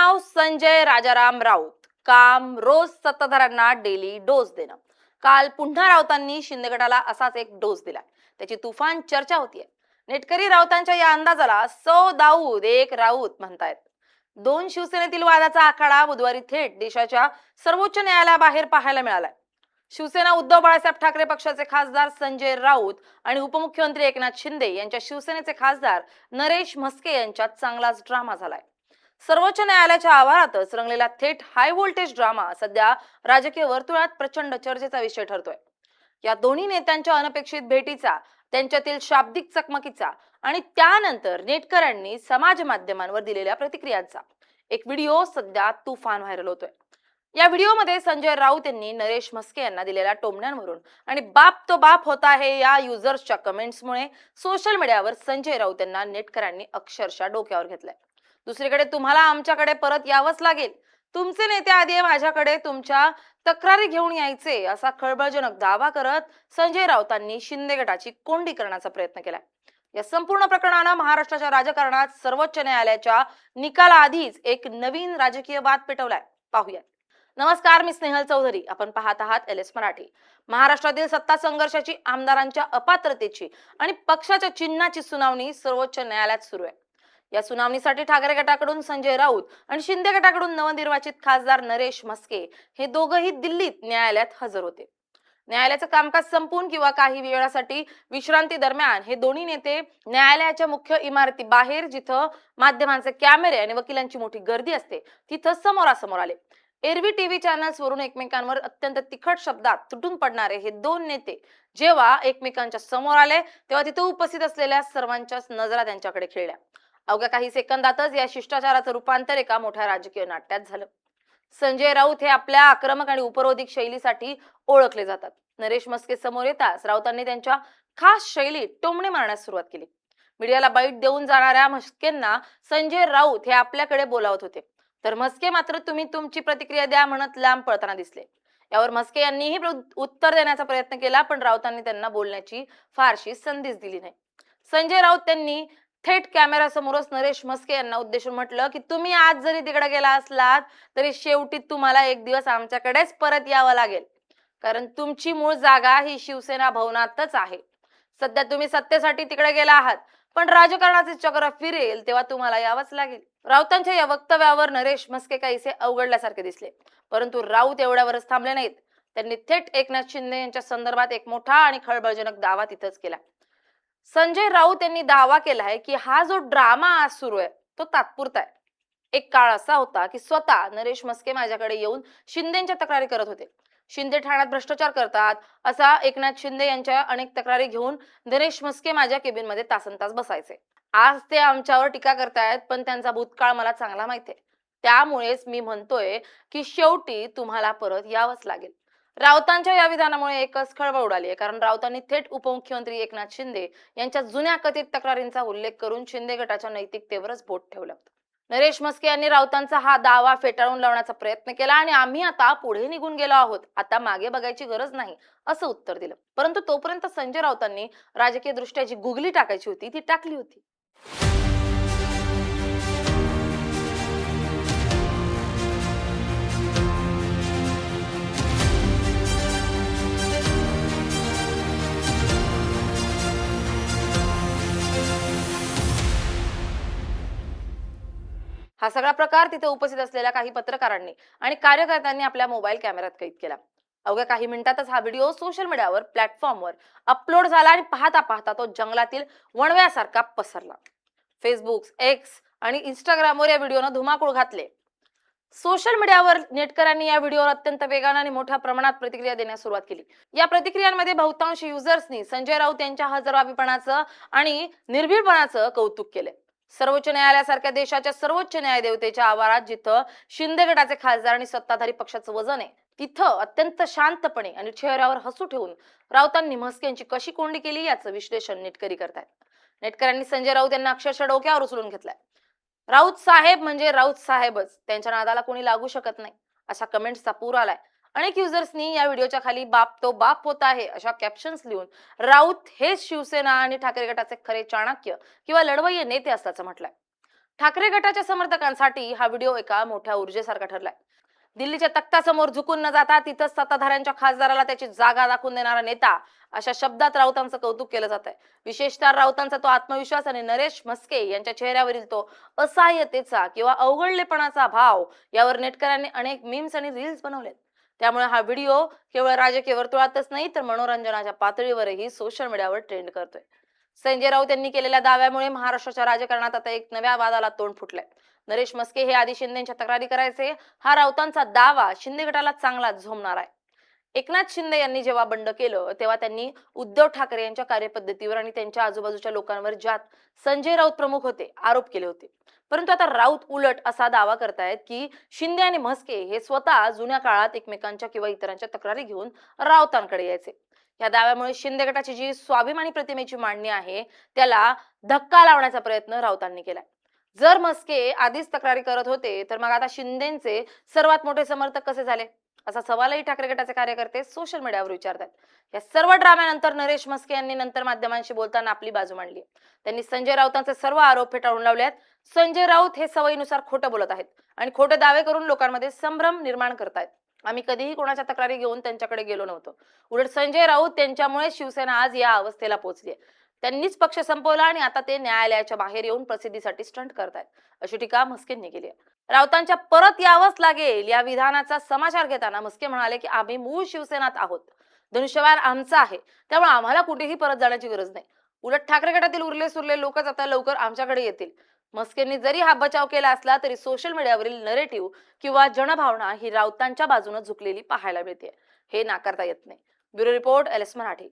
नाव संजय राजाराम राऊत. काम रोज सत्ताधाऱ्यांना daily dose देणं. काल पुन्हा राऊतांनी शिंदे गटाला असाच एक डोस दिला. त्याची तुफान चर्चा होतीये. नेटकरी राऊतांच्या या अंदाजाला सौ दाऊद एक राऊत म्हणतायत. दोन शिवसेनेतील वादाचा आखाडा बुधवारी थेट देशाच्या सर्वोच्च न्यायालयाबाहेर पाहायला मिळालाय. शिवसेना उद्धव बाळासाहेब ठाकरे पक्षाचे खासदार संजय राऊत आणि उपमुख्यमंत्री एकनाथ शिंदे यांच्या शिवसेनेचे खासदार नरेश म्हस्के यांच्यात चांगलाच ड्रामा झालाय. सर्वोच्च न्यायालयाच्या आवारातच रंगलेला थेट हाय व्होल्टेज ड्रामा सध्या राजकीय वर्तुळात प्रचंड चर्चेचा विषय ठरतोय. या दोन्ही नेत्यांच्या अनपेक्षित भेटीचा, त्यांच्यातील शाब्दिक चकमकीचा आणि त्यानंतर नेटकऱ्यांनी समाज माध्यमांवर दिलेल्या प्रतिक्रियांचा एक व्हिडिओ सध्या तुफान व्हायरल होतोय. या व्हिडिओमध्ये संजय राऊत यांनी नरेश म्हस्के यांना दिलेल्या टोमण्यांवरून आणि बाप तो बाप होता है या युजर्सच्या कमेंट्समुळे सोशल मीडियावर संजय राऊत यांना नेटकऱ्यांनी अक्षरशः डोक्यावर घेतलंय. दुसरीकडे तुम्हाला आमच्याकडे परत यावंच लागेल, तुमचे नेते आधी माझ्याकडे तुमच्या तक्रारी घेऊन यायचे, असा खळबळजनक दावा करत संजय राऊतांनी शिंदे गटाची कोंडी करण्याचा प्रयत्न केलाय. या संपूर्ण प्रकरणानं महाराष्ट्राच्या राजकारणात सर्वोच्च न्यायालयाच्या निकालाआधीच एक नवीन राजकीय वाद पेटवलाय. पाहूया. नमस्कार, मी स्नेहल चौधरी. आपण पाहत आहात LS मराठी. महाराष्ट्रातील सत्ता संघर्षाची, आमदारांच्या अपात्रतेची आणि पक्षाच्या चिन्हाची सुनावणी सर्वोच्च न्यायालयात सुरू आहे. या सुनावणीसाठी ठाकरे गटाकडून संजय राऊत आणि शिंदे गटाकडून नवनिर्वाचित खासदार नरेश म्हस्के हे दोघंही दिल्लीत न्यायालयात हजर होते. न्यायालयाचं कामकाज संपून किंवा काही वेळासाठी विश्रांती दरम्यान हे दोन्ही नेते न्यायालयाच्या मुख्य इमारती बाहेर, जिथं माध्यमांचे कॅमेरे आणि वकिलांची मोठी गर्दी असते, तिथं समोरासमोर आले. एरवी टीव्ही चॅनल्स वरून एकमेकांवर अत्यंत तिखट शब्दात तुटून पडणारे हे दोन नेते जेव्हा एकमेकांच्या समोर आले, तेव्हा तिथे उपस्थित असलेल्या सर्वांच्याच नजरा त्यांच्याकडे खेळल्या. अवघ्या काही सेकंदातच या शिष्टाचाराचं रूपांतर एका मोठ्या राजकीय नाट्यात झालं. संजय राऊत हे आपल्या आक्रमक आणि उपरोधिक शैलीसाठी ओळखले जातात. नरेश म्हस्के समोर येताच राऊतांनी त्यांच्या खास शैलीत टोमणे मारण्यास सुरुवात केली. मीडियाला बाईट देऊन जाणाऱ्या म्हस्केंना संजय राऊत हे आपल्याकडे बोलावत होते, तर म्हस्के मात्र तुम्ही तुमची प्रतिक्रिया द्या म्हणत लांब पळताना दिसले. यावर म्हस्के यांनीही उत्तर देण्याचा प्रयत्न केला, पण राऊतांनी त्यांना बोलण्याची फारशी संधीच दिली नाही. संजय राऊत त्यांनी थेट कॅमेरासमोरच नरेश म्हस्के यांना उद्देशून म्हटलं की तुम्ही आज जरी तिकडे गेला असलात तरी शेवटी तुम्हाला एक दिवस आमच्याकडेच परत यावं लागेल, कारण तुमची मूळ जागा ही शिवसेना भवनातच आहे. सध्या तुम्ही सत्तेसाठी तिकडे गेला आहात, पण राजकारणाचे चक्र फिरेल तेव्हा तुम्हाला यावंच लागेल. राऊतांच्या या वक्तव्यावर नरेश म्हस्के काहीसे अवघडल्यासारखे दिसले, परंतु राऊत एवढ्यावरच थांबले नाहीत. त्यांनी थेट एकनाथ शिंदे यांच्या संदर्भात एक मोठा आणि खळबळजनक दावा तिथंच केला. संजय राऊत यांनी दावा केलाय की हा जो ड्रामा आज सुरू आहे तो तात्पुरता आहे. एक काळ असा होता की स्वतः नरेश म्हस्के माझ्याकडे येऊन शिंदेच्या तक्रारी करत होते. शिंदे ठाण्यात भ्रष्टाचार करतात असा एकनाथ शिंदे यांच्या अनेक तक्रारी घेऊन नरेश म्हस्के माझ्या केबिनमध्ये तासनतास बसायचे. आज ते आमच्यावर टीका करतायत, पण त्यांचा भूतकाळ मला चांगला माहिती आहे. त्यामुळेच मी म्हणतोय की शेवटी तुम्हाला परत यावंच लागेल. राऊतांच्या या विधानामुळे एकच खळबळ उडाली आहे, कारण राऊतांनी थेट उपमुख्यमंत्री एकनाथ शिंदे यांच्या जुन्या कथित तक्रारींचा उल्लेख करून शिंदे गटाच्या नैतिकतेवरच बोट ठेवलं. नरेश म्हस्के यांनी राऊतांचा हा दावा फेटाळून लावण्याचा प्रयत्न केला आणि आम्ही आता पुढे निघून गेलो आहोत, आता मागे बघायची गरज नाही, असं उत्तर दिलं. परंतु तोपर्यंत संजय राऊतांनी राजकीय दृष्ट्या जी गुगली टाकायची होती ती टाकली होती. हा सगळा प्रकार तिथे उपस्थित असलेल्या काही पत्रकारांनी आणि कार्यकर्त्यांनी आपल्या मोबाईल कॅमेऱ्यात कैद केला. अवघ्या काही मिनिटातच हा व्हिडिओ सोशल मीडियावर प्लॅटफॉर्मवर अपलोड झाला आणि पाहता पाहता तो जंगलातील वणव्यासारखा पसरला. फेसबुक, एक्स आणि इंस्टाग्रामवर या व्हिडिओनं धुमाकूळ घातले. सोशल मीडियावर नेटकऱ्यांनी या व्हिडिओवर अत्यंत वेगाने आणि मोठ्या प्रमाणात प्रतिक्रिया देण्यास सुरुवात केली. या प्रतिक्रियांमध्ये बहुतांश युजर्सनी संजय राऊत यांच्या हजरजबाबीपणाचं आणि निर्भीडपणाचं कौतुक केले. सर्वोच्च न्यायालयासारख्या देशाच्या सर्वोच्च न्यायदेवतेच्या आवारात जिथं शिंदे गटाचे खासदार आणि सत्ताधारी पक्षाचं वजन आहे, तिथं अत्यंत शांतपणे आणि चेहऱ्यावर हसू ठेवून राऊतांनी म्हस्के यांची कशी कोंडी केली याचं विश्लेषण नेटकरी करतायत. नेटकऱ्यांनी संजय राऊत यांना अक्षरशः डोक्यावर उचलून घेतलाय. राऊत साहेब म्हणजे राऊत साहेबच, त्यांच्या नादाला कोणी लागू शकत नाही, अशा कमेंट्सचा पूर आलाय. अनेक युजर्सनी या व्हिडिओच्या खाली बाप तो बाप होता आहे अशा कॅप्शन्स लिहून राऊत हेच शिवसेना आणि ठाकरे गटाचे खरे चाणक्य किंवा लढवय्ये नेते असल्याचं म्हटलंय. ठाकरे गटाच्या समर्थकांसाठी हा व्हिडिओ एका मोठ्या ऊर्जेसारखा ठरलाय. दिल्लीच्या तख्तासमोर झुकून न जाता तिथंच सत्ताधाऱ्यांच्या खासदाराला त्याची जागा दाखवून देणारा नेता, अशा शब्दात राऊतांचं कौतुक केलं जात आहे. विशेषतः राऊतांचा तो आत्मविश्वास आणि नरेश म्हस्के यांच्या चेहऱ्यावरील तो असहाय्यतेचा किंवा अवघडलेपणाचा भाव यावर नेटकऱ्यांनी अनेक मीम्स आणि रील्स बनवलेत. त्यामुळे हा व्हिडिओ केवळ राजकीय वर्तुळातच नाही तर मनोरंजनाच्या पातळीवरही सोशल मीडियावर ट्रेंड करतोय. संजय राऊत यांनी केलेल्या दाव्यामुळे महाराष्ट्राच्या राजकारणात आता एक नव्या वादाला तोंड फुटलंय. नरेश म्हस्के हे आधी शिंदेच्या तक्रारी करायचे. हा राऊतांचा दावा शिंदे गटाला चांगला झोमणार आहे. एकनाथ शिंदे यांनी जेव्हा बंड केलं तेव्हा त्यांनी उद्धव ठाकरे यांच्या कार्यपद्धतीवर आणि त्यांच्या आजूबाजूच्या लोकांवर, ज्यात संजय राऊत प्रमुख होते, आरोप केले होते. परंतु आता राऊत उलट असा दावा करतायत की शिंदे आणि म्हस्के हे स्वतः जुन्या काळात एकमेकांच्या किंवा इतरांच्या तक्रारी घेऊन राऊतांकडे यायचे. या दाव्यामुळे शिंदे गटाची जी स्वाभिमानी प्रतिमेची मांडणी आहे त्याला धक्का लावण्याचा प्रयत्न राऊतांनी केलाय. जर म्हस्के आधीच तक्रारी करत होते तर मग आता शिंदेचे सर्वात मोठे समर्थक कसे झाले, असा सवालही ठाकरे गटाचे कार्यकर्ते सोशल मीडियावर विचारतात. या सर्व ड्राम्यानंतर नरेश म्हस्के यांनी नंतर माध्यमांशी बोलताना आपली बाजू मांडली. त्यांनी संजय राऊतांचे सर्व आरोप फेटाळून लावले आहेत. संजय राऊत हे सवयीनुसार खोटं बोलत आहेत आणि खोटे दावे करून लोकांमध्ये संभ्रम निर्माण करतायत. आम्ही कधीही कोणाच्या तक्रारी घेऊन त्यांच्याकडे गेलो नव्हतो. उलट संजय राऊत त्यांच्यामुळे शिवसेना आज या अवस्थेला पोहोचली आहे. त्यांनीच पक्ष संपवला आणि आता ते न्यायालयाच्या बाहेर येऊन प्रसिद्धीसाठी स्टंट करतायत, अशी टीका म्हस्केंनी केली आहे. राऊतांच्या परत यावंच लागेल या विधानाचा समाचार घेताना म्हस्के म्हणाले की आम्ही मूळ शिवसेनात आहोत, धनुष्यबाण आमचा आहे, त्यामुळे आम्हाला कुठेही परत जाण्याची गरज नाही. उलट ठाकरे गटातील उरले सुरले लोकच आता लवकर आमच्याकडे येतील. म्हस्केंनी जरी हा बचाव केला असला तरी सोशल मीडियावरील नरेटिव्ह किंवा जनभावना ही राऊतांच्या बाजूने झुकलेली पाहायला मिळते. हे नाकारता येत नाही. Bureau report, LS Marathi.